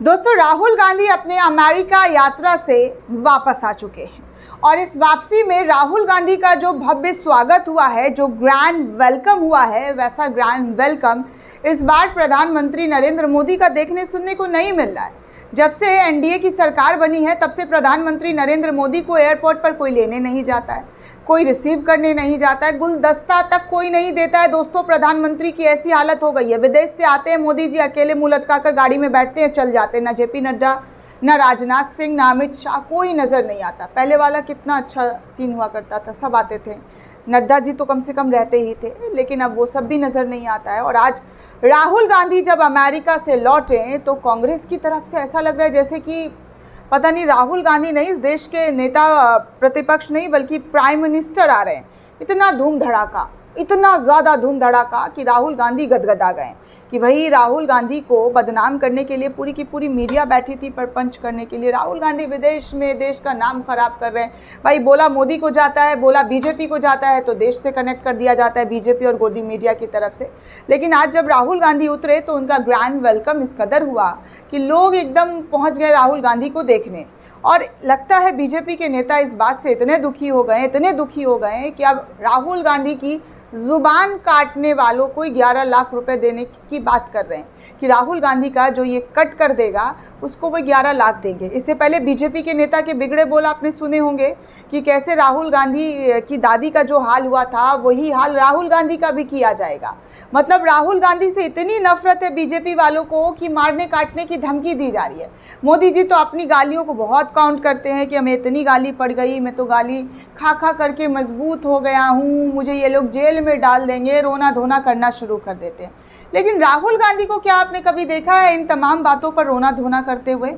दोस्तों, राहुल गांधी अपने अमेरिका यात्रा से वापस आ चुके हैं और इस वापसी में राहुल गांधी का जो भव्य स्वागत हुआ है, जो ग्रैंड वेलकम हुआ है, वैसा ग्रैंड वेलकम इस बार प्रधानमंत्री नरेंद्र मोदी का देखने सुनने को नहीं मिल रहा है। जब से एनडीए की सरकार बनी है तब से प्रधानमंत्री नरेंद्र मोदी को एयरपोर्ट पर कोई लेने नहीं जाता है, कोई रिसीव करने नहीं जाता है, गुलदस्ता तक कोई नहीं देता है। दोस्तों, प्रधानमंत्री की ऐसी हालत हो गई है, विदेश से आते हैं मोदी जी, अकेले मुंह लटकाकर गाड़ी में बैठते हैं, चल जाते हैं। ना जेपी नड्डा, ना राजनाथ सिंह, ना अमित शाह, कोई नज़र नहीं आता। पहले वाला कितना अच्छा सीन हुआ करता था, सब आते थे। नड्डा जी तो कम से कम रहते ही थे, लेकिन अब वो सब भी नज़र नहीं आता है। और आज राहुल गांधी जब अमेरिका से लौटे तो कांग्रेस की तरफ से ऐसा लग रहा है जैसे कि पता नहीं राहुल गांधी नहीं, इस देश के नेता प्रतिपक्ष नहीं बल्कि प्राइम मिनिस्टर आ रहे हैं। इतना धूम धड़ाका, इतना ज़्यादा धूम धड़ाका कि राहुल गांधी गदगदा गए कि भाई राहुल गांधी को बदनाम करने के लिए पूरी की पूरी मीडिया बैठी थी, परपंच करने के लिए। राहुल गांधी विदेश में देश का नाम खराब कर रहे हैं। भाई बोला मोदी को जाता है, बोला बीजेपी को जाता है तो देश से कनेक्ट कर दिया जाता है बीजेपी और गोदी मीडिया की तरफ से। लेकिन आज जब राहुल गांधी उतरे तो उनका ग्रैंड वेलकम इस कदर हुआ कि लोग एकदम पहुँच गए राहुल गांधी को देखने। और लगता है बीजेपी के नेता इस बात से इतने दुखी हो गए कि अब राहुल गांधी की जुबान काटने वालों को 11 लाख रुपए देने की बात कर रहे हैं कि राहुल गांधी का जो ये कट कर देगा उसको वो 11 लाख देंगे। इससे पहले बीजेपी के नेता के बिगड़े बोल आपने सुने होंगे कि कैसे राहुल गांधी की दादी का जो हाल हुआ था वही हाल राहुल गांधी का भी किया जाएगा। मतलब राहुल गांधी से इतनी नफरत है बीजेपी वालों को कि मारने काटने की धमकी दी जा रही है। मोदी जी तो अपनी गालियों को बहुत काउंट करते हैं कि हमें इतनी गाली पड़ गई, मैं तो गाली खा खा करके मजबूत हो गया हूँ, मुझे ये लोग जेल में डाल देंगे, रोना धोना करना शुरू कर देते हैं। लेकिन राहुल गांधी को क्या आपने कभी देखा है इन तमाम बातों पर रोना धोना करते हुए?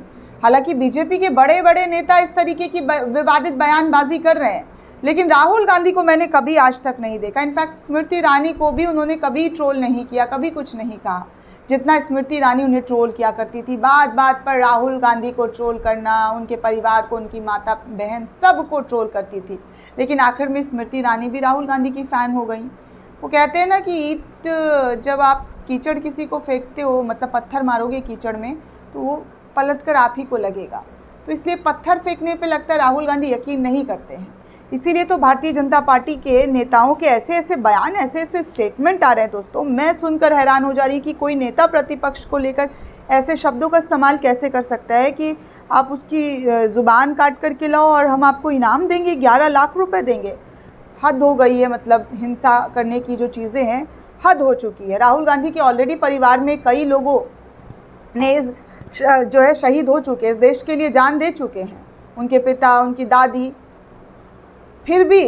हालांकि बीजेपी के बड़े बड़े नेता इस तरीके की विवादित बयानबाजी कर रहे हैं, लेकिन राहुल गांधी को मैंने कभी आज तक नहीं देखा। इनफैक्ट स्मृति ईरानी को भी उन्होंने कभी ट्रोल नहीं किया, कभी कुछ नहीं कहा, जितना स्मृति ईरानी उन्हें ट्रोल किया करती थी। बात बात पर राहुल गांधी को ट्रोल करना, उनके परिवार को, उनकी माता बहन सबको ट्रोल करती थी। लेकिन आखिर में स्मृति ईरानी भी राहुल गांधी की फ़ैन हो गई। वो कहते हैं ना कि ईट, जब आप कीचड़ किसी को फेंकते हो, मतलब पत्थर मारोगे कीचड़ में तो वो पलट कर आप ही को लगेगा। तो इसलिए पत्थर फेंकने पे लगता है राहुल गांधी यकीन नहीं करते हैं। इसीलिए तो भारतीय जनता पार्टी के नेताओं के ऐसे ऐसे बयान, ऐसे ऐसे स्टेटमेंट आ रहे हैं। दोस्तों, मैं सुनकर हैरान हो जा रही कि कोई नेता प्रतिपक्ष को लेकर ऐसे शब्दों का इस्तेमाल कैसे कर सकता है कि आप उसकी ज़ुबान काट कर के लाओ और हम आपको इनाम देंगे, 11 लाख रुपए देंगे। हद हो गई है। मतलब हिंसा करने की जो चीज़ें हैं, हद हो चुकी है। राहुल गांधी के ऑलरेडी परिवार में कई लोगों ने जो है शहीद हो चुके हैं, इस देश के लिए जान दे चुके हैं, उनके पिता, उनकी दादी। फिर भी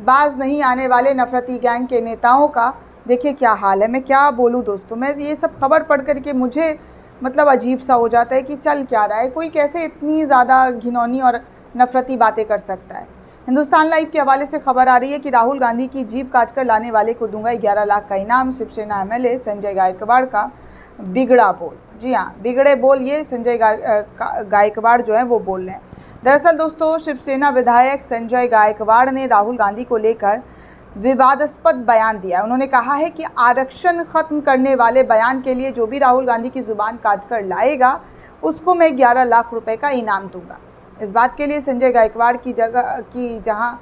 बाज नहीं आने वाले नफरती गैंग के नेताओं का देखिए क्या हाल है। मैं क्या बोलूँ दोस्तों, मैं ये सब खबर पढ़ करके मुझे मतलब अजीब सा हो जाता है कि चल क्या रहा है, कोई कैसे इतनी ज़्यादा घिनौनी और नफरती बातें कर सकता है। हिंदुस्तान लाइव के हवाले से खबर आ रही है कि राहुल गांधी की जीभ काटकर लाने वाले को दूंगा 11 लाख का इनाम। शिवसेना एमएलए संजय गायकवाड़ का बिगड़ा बोल। जी हाँ, बिगड़े बोल ये संजय गायकवाड़ जो है वो बोल रहे हैं। दरअसल दोस्तों, शिवसेना विधायक संजय गायकवाड़ ने राहुल गांधी को लेकर विवादास्पद बयान दिया। उन्होंने कहा है कि आरक्षण खत्म करने वाले बयान के लिए जो भी राहुल गांधी की जुबान काट कर लाएगा उसको मैं 11 लाख रुपए का इनाम दूंगा। इस बात के लिए संजय गायकवाड़ की जहां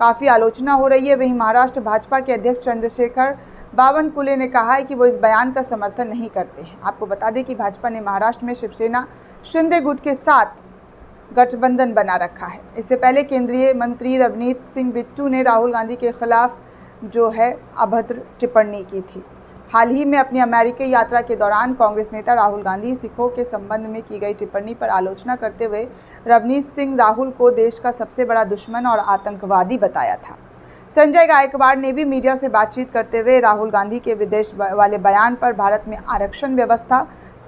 काफ़ी आलोचना हो रही है, वहीं महाराष्ट्र भाजपा के अध्यक्ष चंद्रशेखर बावनकुले ने कहा है कि वो इस बयान का समर्थन नहीं करते हैं। आपको बता दें कि भाजपा ने महाराष्ट्र में शिवसेना शिंदे गुट के साथ गठबंधन बना रखा है। इससे पहले केंद्रीय मंत्री रवनीत सिंह बिट्टू ने राहुल गांधी के खिलाफ जो है अभद्र टिप्पणी की थी। हाल ही में अपनी अमेरिकी यात्रा के दौरान कांग्रेस नेता राहुल गांधी सिखों के संबंध में की गई टिप्पणी पर आलोचना करते हुए रवनीत सिंह राहुल को देश का सबसे बड़ा दुश्मन और आतंकवादी बताया था। संजय गायकवाड़ ने भी मीडिया से बातचीत करते हुए राहुल गांधी के विदेश वाले बयान पर भारत में आरक्षण व्यवस्था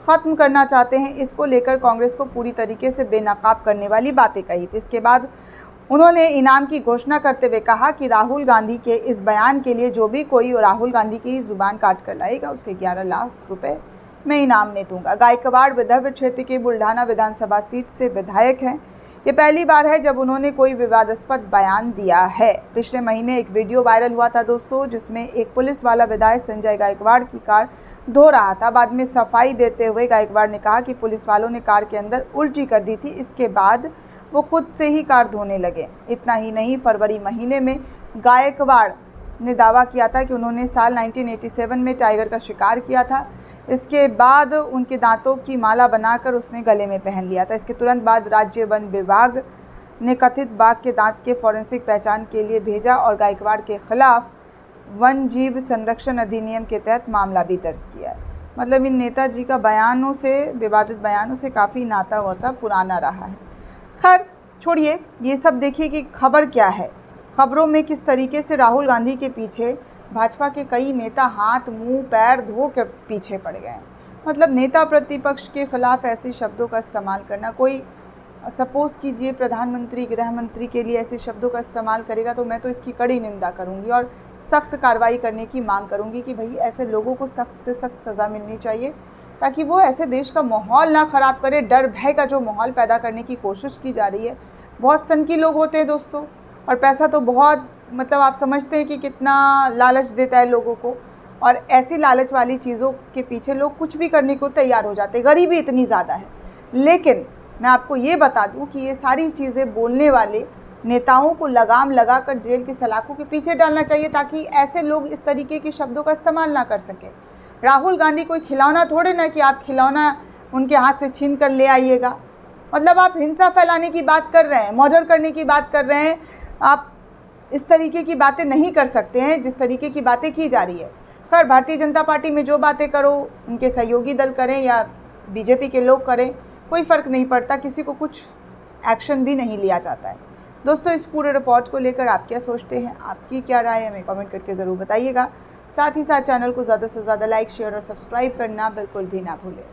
खत्म करना चाहते हैं, इसको लेकर कांग्रेस को पूरी तरीके से बेनकाब करने वाली बातें कही थी। इसके बाद उन्होंने इनाम की घोषणा करते हुए कहा कि राहुल गांधी के इस बयान के लिए जो भी कोई राहुल गांधी की जुबान काट कर लाएगा उसे 11 लाख रुपए मैं इनाम में दूंगा। गायकवाड़ विदर्भ क्षेत्र के बुल्ढाना विधानसभा सीट से विधायक हैं। ये पहली बार है जब उन्होंने कोई विवादास्पद बयान दिया है। पिछले महीने एक वीडियो वायरल हुआ था दोस्तों, जिसमें एक पुलिस वाला विधायक संजय गायकवाड़ की कार धो रहा था। बाद में सफाई देते हुए गायकवाड़ ने कहा कि पुलिस वालों ने कार के अंदर उल्टी कर दी थी, इसके बाद वो खुद से ही कार धोने लगे। इतना ही नहीं, फरवरी महीने में गायकवाड़ ने दावा किया था कि उन्होंने साल 1987 में टाइगर का शिकार किया था। इसके बाद उनके दांतों की माला बनाकर उसने गले में पहन लिया था। इसके तुरंत बाद राज्य वन विभाग ने कथित बाघ के दांत के फॉरेंसिक पहचान के लिए भेजा और गायकवाड़ के खिलाफ वन जीव संरक्षण अधिनियम के तहत मामला भी दर्ज किया है। मतलब इन नेताजी का बयानों से, विवादित बयानों से काफ़ी नाता होता पुराना रहा है। खैर छोड़िए, ये सब देखिए कि खबर क्या है। खबरों में किस तरीके से राहुल गांधी के पीछे भाजपा के कई नेता हाथ मुंह पैर धो कर पीछे पड़ गए हैं। मतलब नेता प्रतिपक्ष के खिलाफ ऐसे शब्दों का इस्तेमाल करना, कोई सपोज़ कीजिए प्रधानमंत्री, गृह मंत्री के लिए ऐसे शब्दों का इस्तेमाल करेगा तो मैं तो इसकी कड़ी निंदा करूंगी और सख्त कार्रवाई करने की मांग करूंगी कि भाई ऐसे लोगों को सख्त से सख्त सज़ा मिलनी चाहिए, ताकि वो ऐसे देश का माहौल ना ख़राब करे। डर भय का जो माहौल पैदा करने की कोशिश की जा रही है। बहुत सनकी लोग होते हैं दोस्तों, और पैसा तो बहुत, मतलब आप समझते हैं कि कितना लालच देता है लोगों को, और ऐसी लालच वाली चीज़ों के पीछे लोग कुछ भी करने को तैयार हो जाते हैं। गरीबी इतनी ज़्यादा है। लेकिन मैं आपको ये बता दूं कि ये सारी चीज़ें बोलने वाले नेताओं को लगाम लगाकर जेल की सलाखों के पीछे डालना चाहिए, ताकि ऐसे लोग इस तरीके के शब्दों का इस्तेमाल ना कर सकें। राहुल गांधी कोई खिलौना थोड़े ना कि आप खिलौना उनके हाथ से छीन कर ले आइएगा। मतलब आप हिंसा फैलाने की बात कर रहे हैं, मर्डर करने की बात कर रहे हैं। आप इस तरीके की बातें नहीं कर सकते हैं जिस तरीके की बातें की जा रही है। खैर, भारतीय जनता पार्टी में जो बातें करो, उनके सहयोगी दल करें या बीजेपी के लोग करें, कोई फ़र्क नहीं पड़ता, किसी को कुछ एक्शन भी नहीं लिया जाता है। दोस्तों, इस पूरे रिपोर्ट को लेकर आप क्या सोचते हैं, आपकी क्या राय है, हमें कमेंट करके ज़रूर बताइएगा। साथ ही साथ चैनल को ज़्यादा से ज़्यादा लाइक, शेयर और सब्सक्राइब करना बिल्कुल भी ना भूलें।